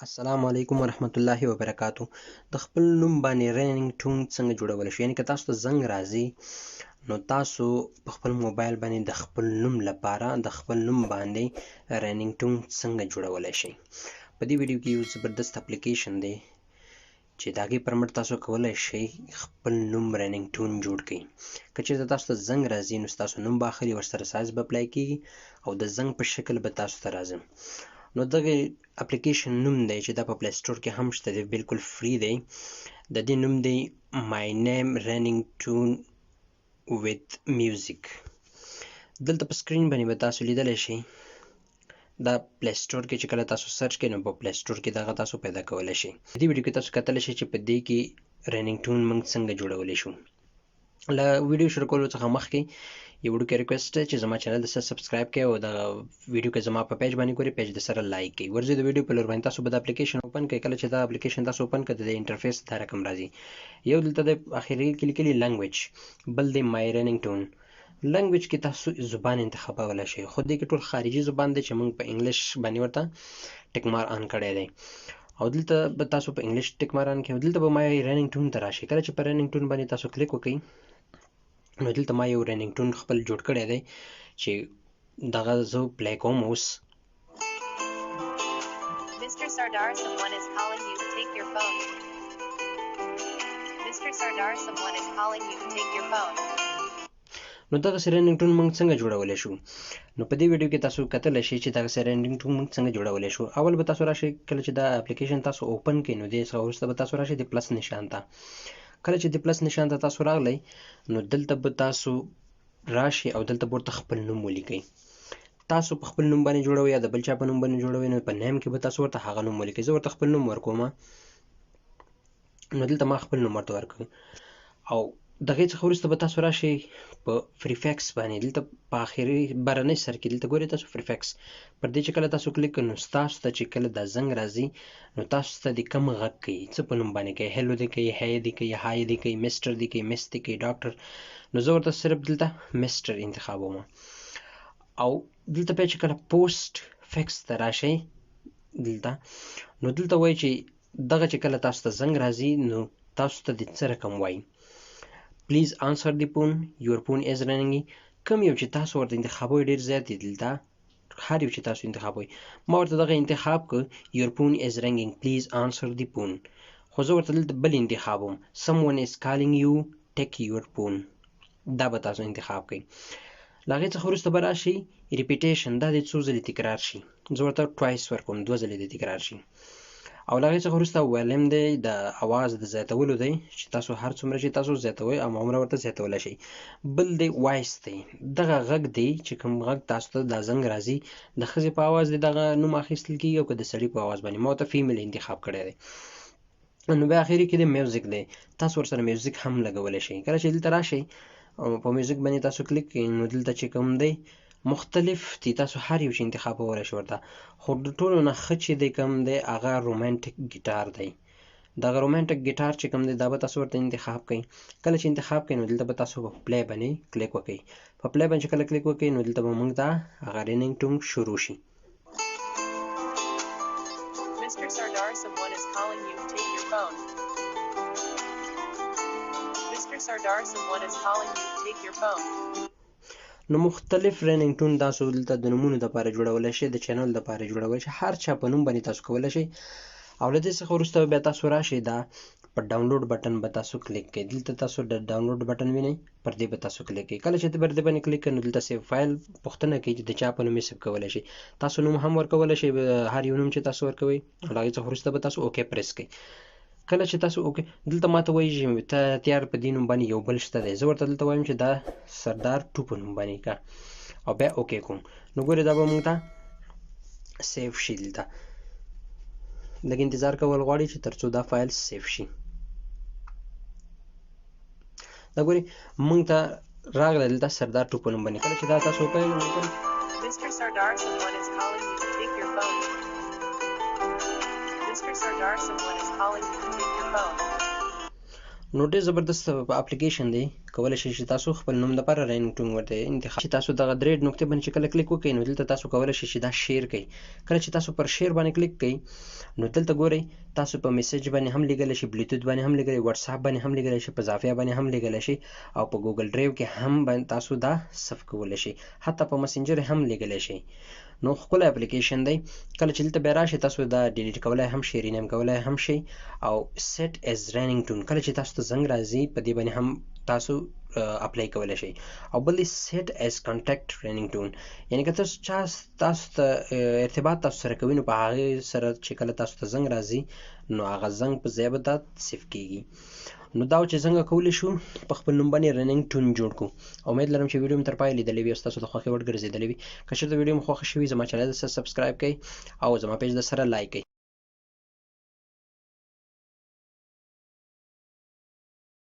السلام علیکم ورحمت الله وبرکاتو. د خپل نوم باندې رینګ ټون څنګه جوړول شي؟ یعنی که تاسو ته زنګ راځي نو تاسو په خپل موبایل باندې د خپل نوم لپاره د خپل نوم باندې رینګ ټون څنګه جوړولای شئ. په دې ویډیو کې یو زبردست اپلیکیشن دی چې د هغې پر مټ تاسو کولی شئ خپل نوم رینګ ټون جوړ کړئ. که چېرته تاسو ته زنګ راځي نو ستاسو نوم به اخلي، ورسره سایز به اپلای کېږي او د زنګ په شکل به تاسو ته راځي. نو دغه اپلیکیشن نوم دی چې دا په پلی سټور کې هم شته دی، بالکل فری دی. د دې نوم دی مای نیم رینګ ټون ویت میوزیک. دلته په سکرین باندې به تاسو لیدلی شئ دا پلی سټور کې چې کله تاسو سرچ کړئ نو په پلی سټور کې دغه تاسو پیدا کولی شئ. په دې ویډیو کې تاسو کتلی شئ چې په دې کې رینګ ټون موږ څنګه جوړولی شو. له ویډیو شروع کولو څخه مخکې یو وړوکی ریکویسټ دی چې زما چینل د سره سبسکرایب کړئ او دغه ویډیو که زما په پیج باندې ګورئ پیج د سره لایک کړئ. ورځئ د ویډیو په لور باندې تاسو به د اپلیکیشن اوپن کړئ. کله چې دا اپلیکیشن تاسو اوپن کړئ د انټرفیس دا رقم راځي. یو دلته د اخري کې لیکلي لنګویج، بل دی مای رینګ ټون. لنګویج کې تاسو زبان انتخابولی شئ، خو دې کې ټول خارجي زبان دی چې موږ په انګلیش باندې ورته ټک مار آن کړی دی او دلته به تاسو په انګلیش ټک مار آن کړئ. دلته به مای رینګ ټون ته راشئ. کله چې په رینګ ټون باندې تاسو کلیک وکړئ نو دلته ما یو رینګ ټون خپل جوړ کړی دی چې دغه زه پلی کوم اوس. Mr. Sardar, someone is calling you. Take your phone. Mr. Sardar, someone is calling you. Take your phone. نو دغسې رینګ ټون موږ څنګه جوړولی شو؟ نو په دې ویډیو کې تاسو کتلی شئ چې دغسې رینګ ټون موږ څنګه جوړولی شو. اول به تاسو راشئ، کله چې دا اپلیکیشن تاسو اوپن کړئ نو دې څخه وروسته به تاسو راشئ د پلس نشان ته. کله چې د پلس نشان ته تاسو راغلی نو دلته به تاسو راشئ او دلته به ورته خپل نوم ولیکئ. تاسو په خپل نوم باندې جوړوئ یا د بل چا په نوم باندې جوړوئ نو په نیم کې به تاسو ورته هغه نوم ولیکئ. زه ورته خپل نوم ورکوم نو دلته ما خپل نوم ورته ورکړ او د هغې څخه وروسته به تاسو راشئ په فریفکس باندې. دلته په آخري بهرنۍ سر کې دلته ګورئ تاسو فریفکس پر دې چې کله تاسو کلیک کړئ نو ستاسو ته چې کله دا زنګ راځي نو تاسو ته د کوم غږ کوي، څه په نوم باندې کوي، هیلو دی کوي، هی دی کوي، های دی کوي، مسټر دی کوي، مس دی کوي، ډاکټر. نو زه ورته صرف دلته مسټر انتخابوم او دلته بیا چې کله پوسټ فکس ته راشئ دلته نو دلته وایي چې دغه چې کله تاسو ته زنګ راځي نو تاسو ته د څه رقم وایي. پلیز آنسر دی پون، یور پون از رینګ. کوم یو چې تاسو ورته انتخابوئ ډېر زیات دی دلته، هر یو چې تاسو انتخابوئ. ما ورته دغه انتخاب کړ یور پون از رینګ، پلیز آنسر دی پون. خو زه ورته دلته بل انتخابوم سم ون از کالینګ یو ټیک یور پون. دا به تاسو انتخاب کړئ. له هغې څخه وروسته به راشئ ریپیټیشن، دا دې څو ځلې تکرار شي. زه ورته ټوایس ورکوم، 2 ځلې دې تکرار شي. او له هغې څخه وروسته والیم دی د اواز د زیاتولو دی چې تاسو هر څومره چې تاسو زیاتوئ هماغومره ورته زیاتولی شئ. بل دی وایس دی، دغه غږ دی چې کوم غږ تاسو ته دا زنګ راځي د ښځې په اواز دی دغه نوم اخیستل کېږي او که د سړي په اواز باندې. ما ورته فیمیل انتخاب کړی دی. نو بیا اخري کې د میوزیک دی، تاسو ورسره میوزیک هم لګولی شئ. کله چې دلته راشئ او په میوزیک باندې تاسو کلیک کړئ نو دلته چې کوم دی مختلف دي، تاسو هر یو چې انتخابولی شئ ورته. خو د ټولو نه ښه چې دی کوم دی هغه رومانټیک ګیټار دی. دغه رومانټیک ګیټار چې کوم دی دا به تاسو ورته انتخاب کړئ. کله چې انتخاب کړئ نو دلته به تاسو په پلی باندې کلیک وکړئ. په پلی باندې چې کله کلیک وکړئ نو دلته به موږ ته هغه رینګ ټون شروع شي. Mr. Sardar, someone is calling you. Take your phone. Mr. Sardar, someone is calling you. Take your phone. نو مختلف رینګ ټون تاسو دلته د نومونو دپاره جوړولی شئ، د چینل دپاره جوړولی شئ، هر چا په نوم باندې تاسو کولی شئ. او له دې څخه وروسته بیا تاسو راشئ دا په ډاونلوډ بټن به تاسو کلیک کړئ. دلته تاسو د ډاونلوډ بټن وینئ، پر دې به تاسو کلیک کړئ. کله چې پر دې باندې کلیک کړئ نو دلته سیو فایل پوښتنه کوي چې د چا په نوم یې سیو کولی شئ. تاسو نوم هم ورکولی شئ، هر یو نوم چې تاسو ورکوئ. او له هغې څخه وروسته به تاسو اوکې پریس کړئ. کله چې تاسو اوکې دلته ماته وایي چې ته تیار په دې نوم باندې یو بل شته دی. زه ورته دلته وایم چې دا سردار 2 په نوم باندې کا او بیا اوکې کوم. نو ګورئ دا به موږ ته سیف شي. دلته لږ انتظار کول غواړي چې تر څو دا فایل سیف شي. دا ګورئ موږ ته راغلی دلته سردار 2 په نوم باندې. کله چې دا تاسو وکړئ Mr. Sardar, someone is calling you. Take your phone. Mr. Sardar, someone is calling you. Take your phone. نو ډېر زبردست اپلیکیشن دی. کولی شئ چې تاسو خپل نوم دپاره رینګ ورته انتخاب چې تاسو دغه درې نقطې باندې چې کله کلیک وکړئ نو دلته تاسو کولی شئ چې دا شیر کړئ. کله چې تاسو پر شیر باندې کلیک کړئ نو دلته ګورئ تاسو په میسج باندې هم لیږلی شئ، بلوتوث باندې هم لیږلی، واتساپ باندې هم لیږلی شئ، په زافیا باندې هم لیږلی شئ او په ګوګل ډرایو کې هم باندې تاسو دا سیف کولی شئ، حتی په مسنجر هم لیږلی شئ. نو ښکلی اپلیکیشن دی. کله چې دلته بیا راشئ تاسو دا ډیلیټ کولی هم شئ، رینیم کولی هم شئ او سیټ ایز رینګ کله چې تاسو ته زنګ راځي په دې باندې هم تاسو اپلای کولی شئ. او بل دی سیټ ایز کانټیکټ رینګ یعنی که تاسو ته ارتباط تاسو سره کوي نو په هغې سره چې کله تاسو ته زنګ راځي نو هغه زنګ په ځای به دا سیف کېږي. نو دا چې څنګه کولی شو په خپل نوم باندې رینګ جوړ کړو. امید لرم چې ویډیو مې تر پایه لیدلی وي او ستاسو د خوښې وړ ګرځېدلی وي. که چېرته ویډیو مې خوښه شوي زما چینل سره سبسکرایب کړئ او زما پیج د سره لایک کړئ.